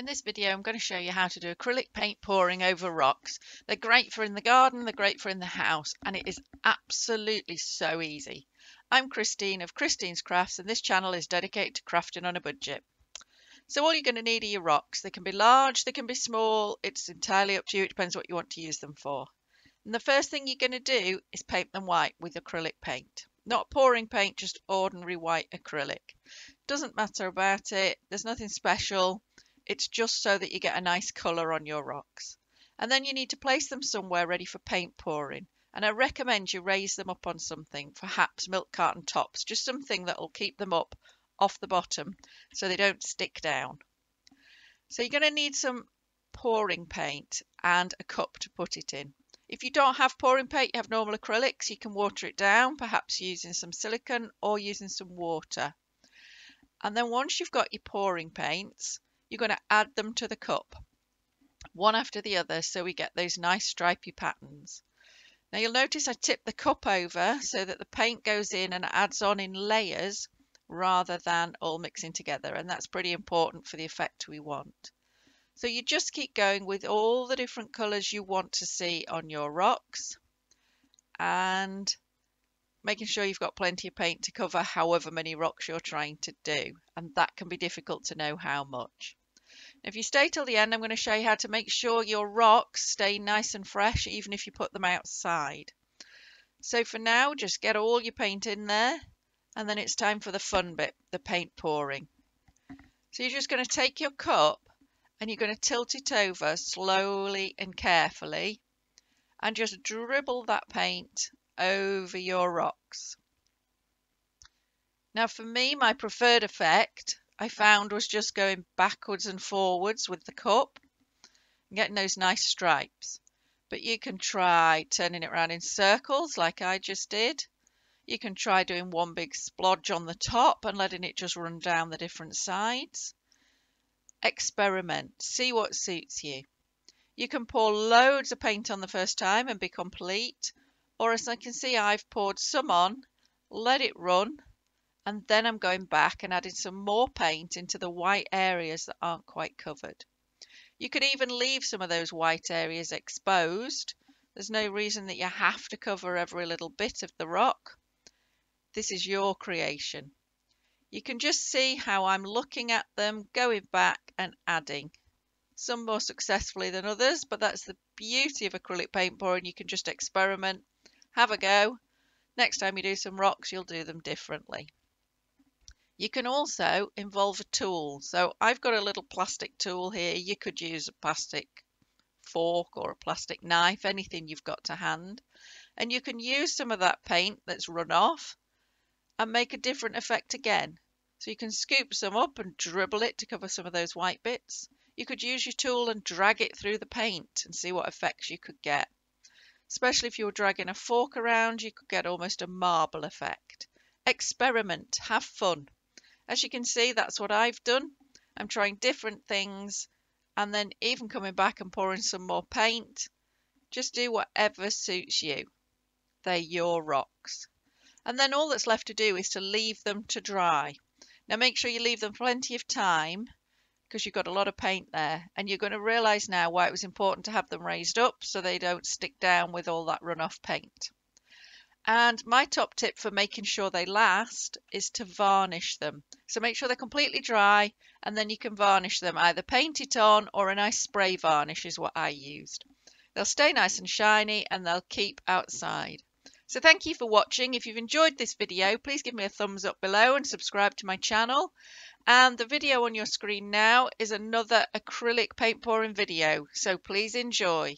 In this video, I'm going to show you how to do acrylic paint pouring over rocks. They're great for in the garden, they're great for in the house, and it is absolutely so easy. I'm Christine of Christine's Crafts, and this channel is dedicated to crafting on a budget. So all you're going to need are your rocks. They can be large, they can be small, it's entirely up to you, it depends what you want to use them for. And the first thing you're going to do is paint them white with acrylic paint. Not pouring paint, just ordinary white acrylic. Doesn't matter about it, there's nothing special. It's just so that you get a nice colour on your rocks. And then you need to place them somewhere ready for paint pouring. And I recommend you raise them up on something, perhaps milk carton tops, just something that will keep them up off the bottom so they don't stick down. So you're going to need some pouring paint and a cup to put it in. If you don't have pouring paint, you have normal acrylics, you can water it down, perhaps using some silicone or using some water. And then once you've got your pouring paints, you're going to add them to the cup, one after the other, so we get those nice stripy patterns. Now you'll notice I tip the cup over so that the paint goes in and adds on in layers rather than all mixing together, and that's pretty important for the effect we want. So you just keep going with all the different colours you want to see on your rocks and making sure you've got plenty of paint to cover however many rocks you're trying to do, and that can be difficult to know how much. If you stay till the end, I'm going to show you how to make sure your rocks stay nice and fresh even if you put them outside. So for now, just get all your paint in there, and then it's time for the fun bit, the paint pouring. So you're just going to take your cup and you're going to tilt it over slowly and carefully and just dribble that paint over your rocks. Now for me, my preferred effect I found was just going backwards and forwards with the cup and getting those nice stripes. But you can try turning it around in circles like I just did. You can try doing one big splodge on the top and letting it just run down the different sides. Experiment, see what suits you. You can pour loads of paint on the first time and be complete, or as I can see, I've poured some on, let it run, and then I'm going back and adding some more paint into the white areas that aren't quite covered. You could even leave some of those white areas exposed. There's no reason that you have to cover every little bit of the rock. This is your creation. You can just see how I'm looking at them, going back and adding. Some more successfully than others, but that's the beauty of acrylic paint pouring. You can just experiment, have a go. Next time you do some rocks, you'll do them differently. You can also involve a tool. So I've got a little plastic tool here. You could use a plastic fork or a plastic knife, anything you've got to hand. And you can use some of that paint that's run off and make a different effect again. So you can scoop some up and dribble it to cover some of those white bits. You could use your tool and drag it through the paint and see what effects you could get. Especially if you were dragging a fork around, you could get almost a marble effect. Experiment, have fun. As you can see, that's what I've done. I'm trying different things and then even coming back and pouring some more paint. Just do whatever suits you. They're your rocks. And then all that's left to do is to leave them to dry. Now make sure you leave them plenty of time because you've got a lot of paint there, and you're going to realise now why it was important to have them raised up so they don't stick down with all that runoff paint. And my top tip for making sure they last is to varnish them. So make sure they're completely dry and then you can varnish them, either paint it on or a nice spray varnish is what I used. They'll stay nice and shiny and they'll keep outside. So thank you for watching. If you've enjoyed this video, please give me a thumbs up below and subscribe to my channel. And the video on your screen now is another acrylic paint pouring video, so please enjoy.